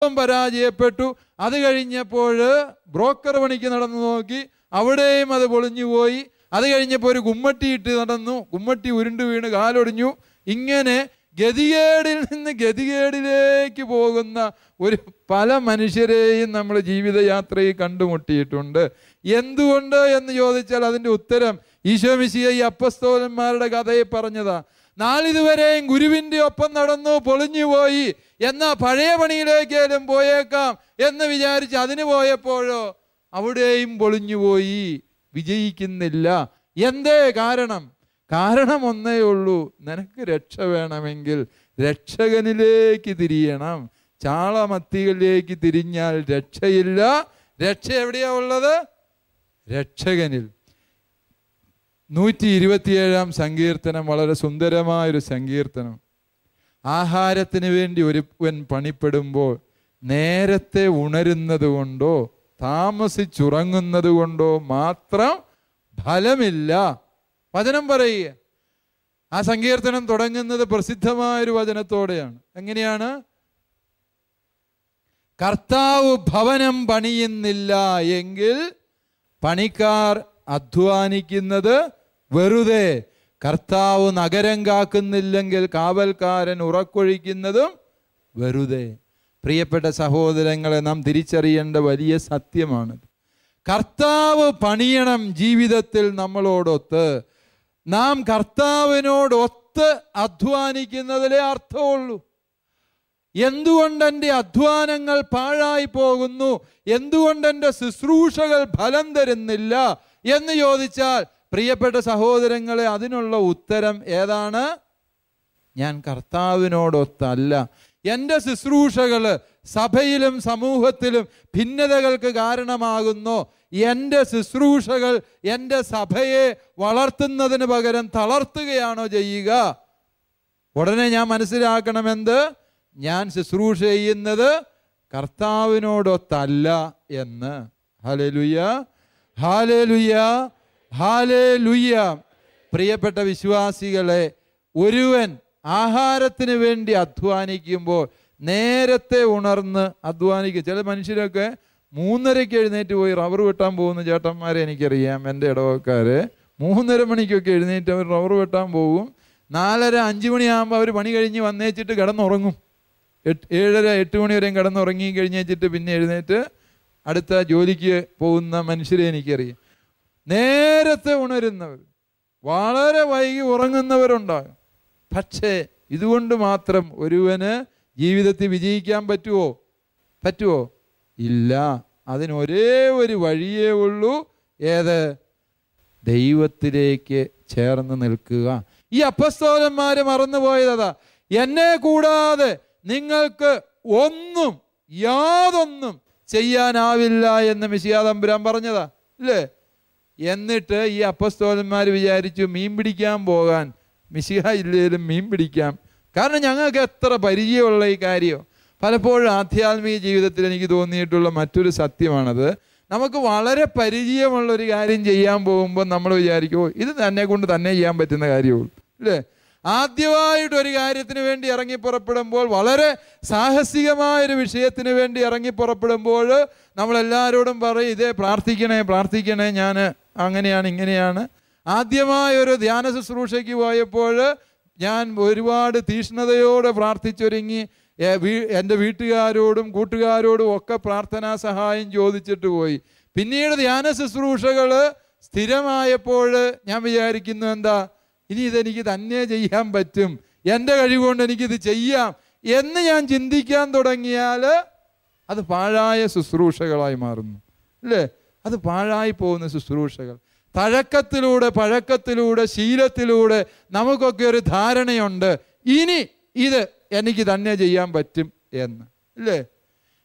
പരാജയപ്പെട്ടു. അത് കഴിഞ്ഞപ്പോൾ ബ്രോക്കർ പണിക്ക് നടന്നു നോക്കി, അവിടെയും അത് പൊളിഞ്ഞുപോയി. അത് കഴിഞ്ഞപ്പോൾ ഒരു കുമ്മട്ടിയിട്ട് നടന്നു, കുമ്മട്ടി ഉരുണ്ടു വീണ് കാലൊടിഞ്ഞു. ഇങ്ങനെ ഗതികേടിൽ നിന്ന് ഗതികേടിലേക്ക് പോകുന്ന പല മനുഷ്യരെയും നമ്മൾ ജീവിതയാത്രയിൽ കണ്ടുമുട്ടിയിട്ടുണ്ട്. എന്തുകൊണ്ട് എന്ന് ചോദിച്ചാൽ അതിൻ്റെ ഉത്തരം ഈശോ മിശിഹ ഈ അപ്പസ്തോലന്മാരുടെ കഥയെ പറഞ്ഞതാ. നാളിതുവരെയും ഗുരുവിൻ്റെ ഒപ്പം നടന്നു, പൊളിഞ്ഞുപോയി. എന്നാൽ പഴയ പണിയിലേക്കേലും പോയേക്കാം എന്ന് വിചാരിച്ച് അതിന് പോയപ്പോഴോ അവിടെയും പൊളിഞ്ഞുപോയി, വിജയിക്കുന്നില്ല. എന്തേ കാരണം? കാരണം ഒന്നേ ഉള്ളൂ, നിനക്ക് രക്ഷ വേണമെങ്കിൽ രക്ഷകനിലേക്ക് തിരിയണം. ചാളമത്തികളിലേക്ക് തിരിഞ്ഞാൽ രക്ഷയില്ല. രക്ഷ എവിടെയാ ഉള്ളത്? രക്ഷകനിൽ. 127 സങ്കീർത്തനം വളരെ സുന്ദരമായൊരു സങ്കീർത്തനം. ആഹാരത്തിന് വേണ്ടി ഒരുവൻ പണിപ്പെടുമ്പോൾ നേരത്തെ ഉണരുന്നത് കൊണ്ടോ താമസിച്ചുറങ്ങുന്നത് കൊണ്ടോ മാത്രം ഫലമില്ല. വചനം പറയുക. ആ സങ്കീർത്തനം തുടങ്ങുന്നത് പ്രസിദ്ധമായൊരു വചനത്തോടെയാണ്. എങ്ങനെയാണ്? കർത്താവ് ഭവനം പണിയുന്നില്ല എങ്കിൽ പണിക്കാർ അധ്വാനിക്കുന്നത് വെറുതെ. കർത്താവ് നഗരം കാക്കുന്നില്ലെങ്കിൽ കാവൽക്കാരൻ ഉറക്കൊഴിക്കുന്നതും വെറുതെ. പ്രിയപ്പെട്ട സഹോദരങ്ങളെ, നാം തിരിച്ചറിയേണ്ട വലിയ സത്യമാണിത്. കർത്താവ് പണിയണം ജീവിതത്തിൽ നമ്മളോടൊത്ത്. നാം കർത്താവിനോടൊത്ത് അധ്വാനിക്കുന്നതിലേ അർത്ഥമുള്ളൂ. എന്തുകൊണ്ട് എൻ്റെ അധ്വാനങ്ങൾ പാഴായി പോകുന്നു, എന്തുകൊണ്ട് എൻ്റെ ശുശ്രൂഷകൾ ഫലം തരുന്നില്ല എന്ന് ചോദിച്ചാൽ, പ്രിയപ്പെട്ട സഹോദരങ്ങളെ, അതിനുള്ള ഉത്തരം ഏതാണ്? ഞാൻ കർത്താവിനോടൊത്തല്ല. എൻ്റെ ശുശ്രൂഷകൾ സഭയിലും സമൂഹത്തിലും ഭിന്നതകൾക്ക് കാരണമാകുന്നു. എൻ്റെ ശുശ്രൂഷകൾ എൻ്റെ സഭയെ വളർത്തുന്നതിന് പകരം തളർത്തുകയാണോ ചെയ്യുക? ഉടനെ ഞാൻ മനസ്സിലാക്കണമെന്ത്? ഞാൻ ശുശ്രൂഷ ചെയ്യുന്നത് കർത്താവിനോടൊത്തല്ല എന്ന്. ഹല്ലേലൂയ, ഹല്ലേലൂയ, ഹല്ലേലൂയ. പ്രിയപ്പെട്ട വിശ്വാസികളെ, ഒരുവൻ ആഹാരത്തിന് വേണ്ടി അധ്വാനിക്കുമ്പോൾ നേരത്തെ ഉണർന്ന് അധ്വാനിക്കും. ചില മനുഷ്യരൊക്കെ 3:30 എഴുന്നേറ്റ് പോയി റബ്ബർ വെട്ടാൻ പോകുന്ന ചേട്ടന്മാരെ എനിക്കറിയാം. എൻ്റെ ഇടവക്കാര് 3:30 മണിക്കൊക്കെ എഴുന്നേറ്റ് അവർ റബ്ബർ വെട്ടാൻ പോകും. 4:30-5 മണിയാകുമ്പോൾ അവർ പണി കഴിഞ്ഞ് വന്നേച്ചിട്ട് കിടന്നുറങ്ങും. 7:30-8 മണി വരെയും കിടന്നുറങ്ങി കഴിഞ്ഞേച്ചിട്ട് പിന്നെ എഴുന്നേറ്റ് അടുത്ത ജോലിക്ക് പോകുന്ന മനുഷ്യരെ എനിക്കറിയാം. നേരത്തെ ഉണരുന്നവർ, വളരെ വൈകി ഉറങ്ങുന്നവരുണ്ടാകും. പക്ഷേ ഇതുകൊണ്ട് മാത്രം ഒരുവന് ജീവിതത്തിൽ വിജയിക്കാൻ പറ്റുമോ? ഇല്ല. അതിനൊരേ ഒരു വഴിയേ ഉള്ളൂ. ഏത്? ദൈവത്തിലേക്ക് ചേർന്ന് നിൽക്കുക. ഈ അപ്പസ്തോലന്മാര് മറന്നുപോയതാ. എന്നെ കൂടാതെ നിങ്ങൾക്ക് യാതൊന്നും ചെയ്യാനാവില്ല എന്ന് മിശിഹാ തമ്പുരാൻ പറഞ്ഞതാ അല്ലേ? എന്നിട്ട് ഈ അപ്പസ്തോലന്മാർ വിചാരിച്ചു മീൻ പിടിക്കാൻ പോകാൻ. മിശിഹ ഇല്ലേലും മീൻ പിടിക്കാം, കാരണം ഞങ്ങൾക്ക് എത്ര പരിചയമുള്ള ഈ കാര്യം. പലപ്പോഴും ആധ്യാത്മിക ജീവിതത്തിൽ എനിക്ക് തോന്നിയിട്ടുള്ള മറ്റൊരു സത്യമാണത്. നമുക്ക് വളരെ പരിചയമുള്ളൊരു കാര്യം ചെയ്യാൻ പോകുമ്പോൾ നമ്മൾ വിചാരിക്കുമോ ഇത് തന്നെ കൊണ്ട് തന്നെ ചെയ്യാൻ പറ്റുന്ന കാര്യമുള്ളൂ അല്ലേ? ആദ്യമായിട്ടൊരു കാര്യത്തിന് വേണ്ടി ഇറങ്ങി പുറപ്പെടുമ്പോൾ, വളരെ സാഹസികമായൊരു വിഷയത്തിന് വേണ്ടി ഇറങ്ങി പുറപ്പെടുമ്പോൾ നമ്മളെല്ലാവരോടും പറയും ഇതേ പ്രാർത്ഥിക്കണേ, ഞാൻ അങ്ങനെയാണ് ഇങ്ങനെയാണ്. ആദ്യമായൊരു ധ്യാന ശുശ്രൂഷയ്ക്ക് പോയപ്പോൾ ഞാൻ ഒരുപാട് തീഷ്ണതയോടെ പ്രാർത്ഥിച്ചൊരുങ്ങി എൻ്റെ വീട്ടുകാരോടും കൂട്ടുകാരോടും ഒക്കെ പ്രാർത്ഥനാ സഹായം ചോദിച്ചിട്ട് പോയി. പിന്നീട് ധ്യാന ശുശ്രൂഷകൾ സ്ഥിരമായപ്പോൾ ഞാൻ വിചാരിക്കുന്നു എന്താ, ഇനി ഇതെനിക്ക് തന്നെ ചെയ്യാൻ പറ്റും, എൻ്റെ കഴിവുകൊണ്ട് എനിക്കിത് ചെയ്യാം എന്ന് ഞാൻ ചിന്തിക്കാൻ തുടങ്ങിയാൽ അത് പാഴായ ശുശ്രൂഷകളായി മാറുന്നു അല്ലേ? അത് പാഴായി പോകുന്ന ശുശ്രൂഷകൾ. പഴക്കത്തിലൂടെ ശീലത്തിലൂടെ നമുക്കൊക്കെ ഒരു ധാരണയുണ്ട് ഇനി ഇത് എനിക്ക് തന്നെ ചെയ്യാൻ പറ്റും എന്ന് അല്ലേ?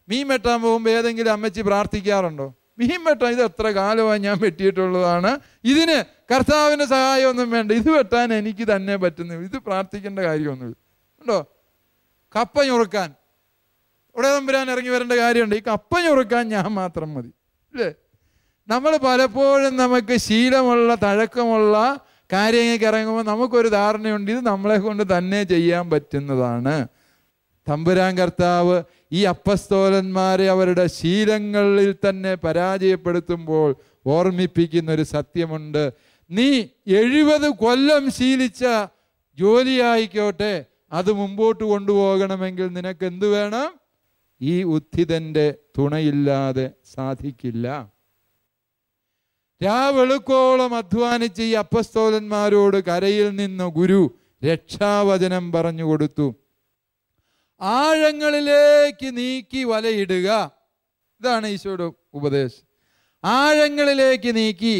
മീൻ വെട്ടാൻ പോകുമ്പോൾ ഏതെങ്കിലും അമ്മച്ചി പ്രാർത്ഥിക്കാറുണ്ടോ? മീൻ വെട്ടാൻ ഇത് എത്ര കാലമായി ഞാൻ വെട്ടിയിട്ടുള്ളതാണ്, ഇതിന് കർത്താവിൻ്റെ സഹായമൊന്നും വേണ്ട, ഇത് വെട്ടാൻ എനിക്ക് തന്നെ പറ്റുന്നു, ഇത് പ്രാർത്ഥിക്കേണ്ട കാര്യമൊന്നുമില്ല ഉണ്ടോ? കപ്പ ഞുറുക്കാൻ ഇവിടെ തമ്പുരാൻ ഇറങ്ങി വരേണ്ട കാര്യമുണ്ട്, ഈ കപ്പ ഞുറുക്കാൻ ഞാൻ മാത്രം മതി അല്ലേ? നമ്മൾ പലപ്പോഴും നമുക്ക് ശീലമുള്ള തഴക്കമുള്ള കാര്യങ്ങൾക്ക് ഇറങ്ങുമ്പോൾ നമുക്കൊരു ധാരണയുണ്ട് ഇത് നമ്മളെ കൊണ്ട് തന്നെ ചെയ്യാൻ പറ്റുന്നതാണ്. തമ്പുരാൻ കർത്താവ് ഈ അപ്പസ്തോലന്മാരെ അവരുടെ ശീലങ്ങളിൽ തന്നെ പരാജയപ്പെടുത്തുമ്പോൾ ഓർമ്മിപ്പിക്കുന്ന ഒരു സത്യമുണ്ട്. നീ 70 കൊല്ലം ശീലിച്ച ജോലിയായിക്കോട്ടെ, അത് മുമ്പോട്ട് കൊണ്ടുപോകണമെങ്കിൽ നിനക്ക് എന്ത് വേണം? ഈ ഉത്ഥിതന്റെ തുണയില്ലാതെ സാധിക്കില്ല. രാവെളുക്കോളം അധ്വാനിച്ച് ഈ അപ്പസ്തോലന്മാരോട് കരയിൽ നിന്ന് ഗുരു രക്ഷാവചനം പറഞ്ഞു കൊടുത്തു. ആഴങ്ങളിലേക്ക് നീക്കി വലയിടുക. ഇതാണ് ഈശോയുടെ ഉപദേശം. ആഴങ്ങളിലേക്ക് നീക്കി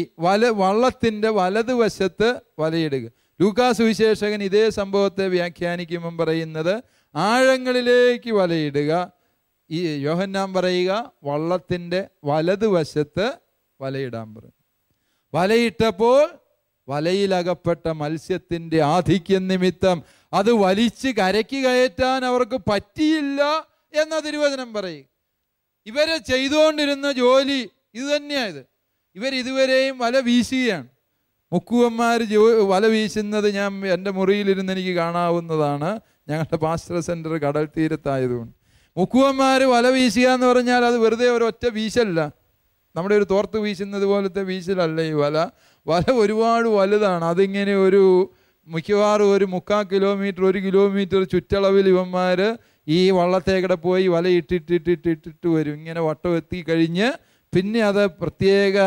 വള്ളത്തിൻ്റെ വലതുവശത്ത് വലയിടുക. ലൂക്കാസ് സുവിശേഷകൻ ഇതേ സംഭവത്തെ വ്യാഖ്യാനിക്കുമ്പം പറയുന്നത് ആഴങ്ങളിലേക്ക് വലയിടുക. ഈ യോഹന്നാൻ പറയുക വള്ളത്തിൻ്റെ വലതുവശത്ത് വലയിടാൻ പറയും. വലയിട്ടപ്പോൾ വലയിലകപ്പെട്ട മത്സ്യത്തിൻ്റെ ആധിക്യം നിമിത്തം അത് വലിച്ച് കരയ്ക്ക് കയറ്റാൻ അവർക്ക് പറ്റിയില്ല എന്ന തിരുവചനം പറയും. ഇവരെ ചെയ്തുകൊണ്ടിരുന്ന ജോലി ഇത് തന്നെയായത്. ഇവരിതുവരെയും വല വീശുകയാണ്. മുക്കുവന്മാർ വല വീശുന്നത് ഞാൻ എൻ്റെ മുറിയിലിരുന്ന് എനിക്ക് കാണാവുന്നതാണ്. ഞങ്ങളുടെ പാസ്റ്റർ സെൻറ്റർ കടൽ തീരത്തായതുകൊണ്ട് മുക്കുവന്മാർ വല വീശുക എന്ന് പറഞ്ഞാൽ അത് വെറുതെ ഒരൊറ്റ വീശല്ല. നമ്മുടെ ഒരു തോർത്ത് വീശുന്നത് പോലത്തെ വീശലല്ല ഈ വല. വല ഒരുപാട് വലുതാണ്. അതിങ്ങനെ മിക്കവാറും ഒരു 3/4 കിലോമീറ്റർ 1 കിലോമീറ്റർ ചുറ്റളവിൽ ഇവന്മാർ ഈ വള്ളത്തേക്കടെ പോയി വല ഇട്ടിട്ട് വരും. ഇങ്ങനെ വട്ടം എത്തിക്കഴിഞ്ഞ് പിന്നെ അത് പ്രത്യേക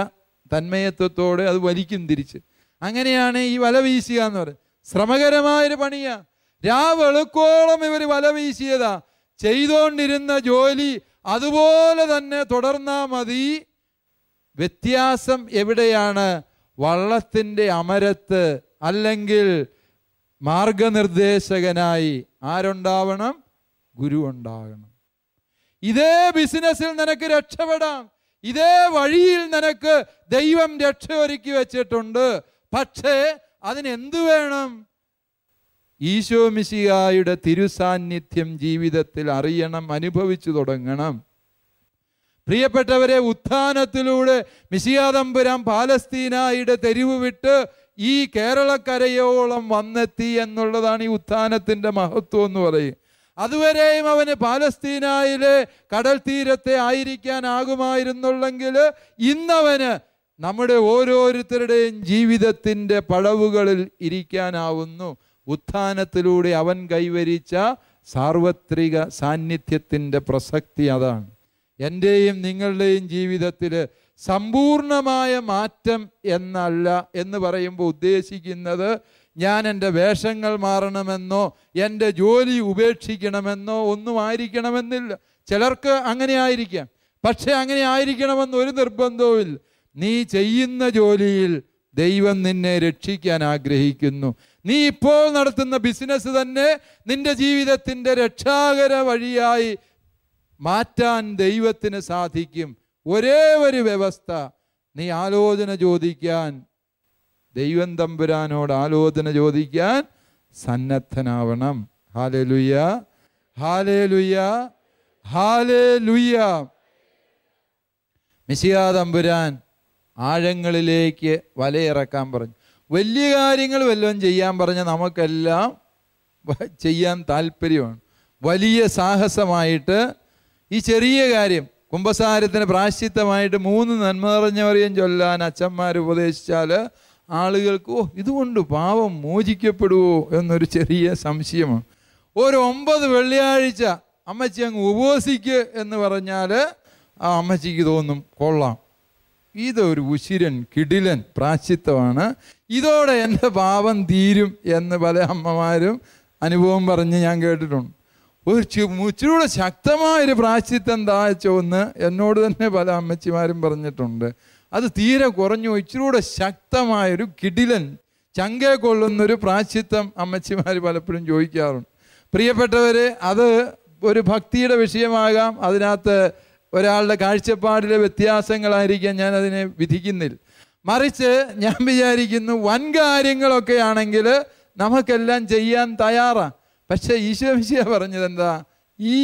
തന്മയത്വത്തോടെ അത് വലിക്കും തിരിച്ച്. അങ്ങനെയാണ് ഈ വല വീശുക എന്ന് പറയുന്നത്. ശ്രമകരമായൊരു പണിയാ. രാവെളുക്കോളം ഇവർ വല വീശിയതാ. ചെയ്തുകൊണ്ടിരുന്ന ജോലി അതുപോലെ തന്നെ തുടർന്നാൽ മതി. വ്യത്യാസം എവിടെയാണ്? വള്ളത്തിൻ്റെ അമരത്ത് അല്ലെങ്കിൽ മാർഗനിർദ്ദേശകനായി ആരുണ്ടാവണം? ഗുരു ഉണ്ടാകണം. ഇതേ ബിസിനസ്സിൽ നിനക്ക് രക്ഷപ്പെടാം. ഇതേ വഴിയിൽ നിനക്ക് ദൈവം രക്ഷ ഒരുക്കി വെച്ചിട്ടുണ്ട്. പക്ഷേ അതിനെന്തു വേണം? ഈശോ മിശിഹായുടെ തിരുസാന്നിധ്യം ജീവിതത്തിൽ അറിയണം, അനുഭവിച്ചു തുടങ്ങണം. പ്രിയപ്പെട്ടവരെ, ഉത്ഥാനത്തിലൂടെ മിശിഹാ തമ്പുരാൻ പാലസ്തീനായുടെ തെരുവ് വിട്ട് ഈ കേരളക്കരയോളം വന്നെത്തി എന്നുള്ളതാണ് ഈ ഉത്ഥാനത്തിൻ്റെ മഹത്വം എന്ന് പറയും. അതുവരെയും അവന് പാലസ്തീനായിലെ കടൽ തീരത്തെ ആയിരിക്കാനാകുമായിരുന്നുള്ളെങ്കിൽ ഇന്നവന് നമ്മുടെ ഓരോരുത്തരുടെയും ജീവിതത്തിൻ്റെ പടവുകളിൽ ഇരിക്കാനാവുന്നു. ഉത്ഥാനത്തിലൂടെ അവൻ കൈവരിച്ച സാർവത്രിക സാന്നിധ്യത്തിൻ്റെ പ്രസക്തി അതാണ്. എൻ്റെയും നിങ്ങളുടെയും ജീവിതത്തിൽ സമ്പൂർണമായ മാറ്റം എന്നല്ല എന്ന് പറയുമ്പോൾ ഉദ്ദേശിക്കുന്നത് ഞാൻ എൻ്റെ വേഷങ്ങൾ മാറണമെന്നോ എൻ്റെ ജോലി ഉപേക്ഷിക്കണമെന്നോ ഒന്നും ആയിരിക്കണമെന്നില്ല. ചിലർക്ക് അങ്ങനെ ആയിരിക്കാം. പക്ഷെ അങ്ങനെ ആയിരിക്കണമെന്ന് ഒരു നിർബന്ധവുമില്ല. നീ ചെയ്യുന്ന ജോലിയിൽ ദൈവം നിന്നെ രക്ഷിക്കാൻ ആഗ്രഹിക്കുന്നു. നീ ഇപ്പോൾ നടത്തുന്ന ബിസിനസ് തന്നെ നിന്റെ ജീവിതത്തിൻ്റെ രക്ഷാകര വഴിയായി മാറ്റാൻ ദൈവത്തിന് സാധിക്കും. ഒരേ ഒരു വ്യവസ്ഥ, നീ ആലോചന ചോദിക്കാൻ, ദൈവം തമ്പുരാനോട് ആലോചന ചോദിക്കാൻ സന്നദ്ധനാവണം. ഹല്ലേലൂയ, ഹല്ലേലൂയ, ഹല്ലേലൂയ. മിശിഹാ തമ്പുരാൻ ആഴങ്ങളിലേക്ക് വലയിറക്കാൻ പറഞ്ഞു. വലിയ കാര്യങ്ങൾ വല്ലതും ചെയ്യാൻ പറഞ്ഞാൽ നമുക്കെല്ലാം ചെയ്യാൻ താല്പര്യമാണ്. വലിയ സാഹസമായിട്ട് ഈ ചെറിയ കാര്യം, കുമ്പസാരത്തിന് പ്രായശ്ചിത്തമായിട്ട് 3 നന്മ നിറഞ്ഞ മറിയം ചൊല്ലാൻ അച്ഛന്മാർ ഉപദേശിച്ചാൽ ആളുകൾക്ക് ഇതുകൊണ്ട് പാവം മോചിക്കപ്പെടുമോ എന്നൊരു ചെറിയ സംശയമാണ്. ഒരു 9 വെള്ളിയാഴ്ച അമ്മച്ചി അങ്ങ് ഉപവസിക്ക് എന്ന് പറഞ്ഞാൽ ആ അമ്മച്ചിക്ക് തോന്നും കൊള്ളാം, ഇതൊരു ഉശിരൻ കിടിലൻ പ്രായശ്ചിത്തമാണ്, ഇതോടെ എൻ്റെ പാപം തീരും എന്ന് പല അമ്മമാരും അനുഭവം പറഞ്ഞ് ഞാൻ കേട്ടിട്ടുണ്ട്. ഇച്ചിരൂടെ ശക്തമായൊരു പ്രായശ്ചിത്തം താഴ്ചോന്ന് എന്നോട് തന്നെ പല അമ്മച്ചിമാരും പറഞ്ഞിട്ടുണ്ട്. അത് തീരെ കുറഞ്ഞു, ഇച്ചിരൂടെ ശക്തമായൊരു കിടിലൻ ചങ്കെ കൊള്ളുന്നൊരു പ്രായശ്ചിത്തം അമ്മച്ചിമാർ പലപ്പോഴും ചോദിക്കാറുണ്ട്. പ്രിയപ്പെട്ടവരെ, അത് ഒരു ഭക്തിയുടെ വിഷയമാകാം. അതിനകത്ത് ഒരാളുടെ കാഴ്ചപ്പാടിലെ വ്യത്യാസങ്ങളായിരിക്കാം, ഞാൻ അതിനെ വിധിക്കുന്നില്ല. മറിച്ച് ഞാൻ വിചാരിക്കുന്നു വൻകാര്യങ്ങളൊക്കെ ആണെങ്കിൽ നമുക്കെല്ലാം ചെയ്യാൻ തയ്യാറാണ്. പക്ഷെ ഈശോ മിശിഹാ പറഞ്ഞത് എന്താ? ഈ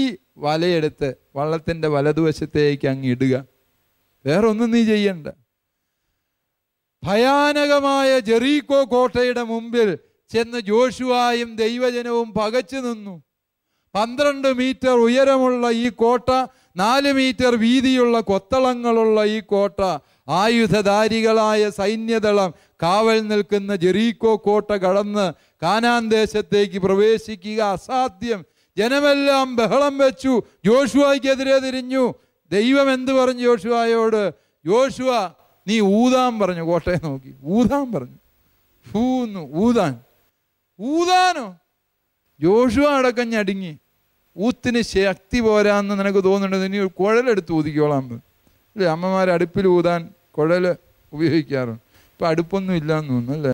വലയെടുത്ത് വള്ളത്തിൻ്റെ വലതുവശത്തേക്ക് അങ്ങ് ഇടുക, വേറൊന്നും നീ ചെയ്യണ്ട. ഭയാനകമായ ജെറീക്കോ കോട്ടയുടെ മുമ്പിൽ ചെന്ന് ജോഷുവായും ദൈവജനവും പകച്ചു നിന്നു. 12 മീറ്റർ ഉയരമുള്ള ഈ കോട്ട, 4 മീറ്റർ വീതിയുള്ള കൊത്തളങ്ങളുള്ള ഈ കോട്ട, ആയുധധാരികളായ സൈന്യദളം കാവൽ നിൽക്കുന്ന ജെറീക്കോ കോട്ട കടന്ന് കാനാൻ ദേശത്തേക്ക് പ്രവേശിക്കുക അസാധ്യം. ജനമെല്ലാം ബഹളം വെച്ചു, യോശുവയ്ക്കെതിരെ തിരിഞ്ഞു. ദൈവം എന്ത് പറഞ്ഞു യോശുവയോട്? യോശുവ നീ ഊതാൻ പറഞ്ഞു. കോട്ടയെ നോക്കി ഊതാൻ പറഞ്ഞു. ഊതാനോ? യോശുവ അടക്കം ഞടുങ്ങി. ഊത്തിന് ശക്തി പോരാന്ന് നിനക്ക് തോന്നുന്നുണ്ട്, ഇനി കുഴലെടുത്ത് ഊതിക്കോളാൻ അല്ലേ? അമ്മമാർ അടുപ്പിൽ ഊതാൻ കുഴൽ ഉപയോഗിക്കാറുണ്ട്. ഇപ്പം അടുപ്പൊന്നും ഇല്ലയെന്ന് തോന്നുന്നു അല്ലേ?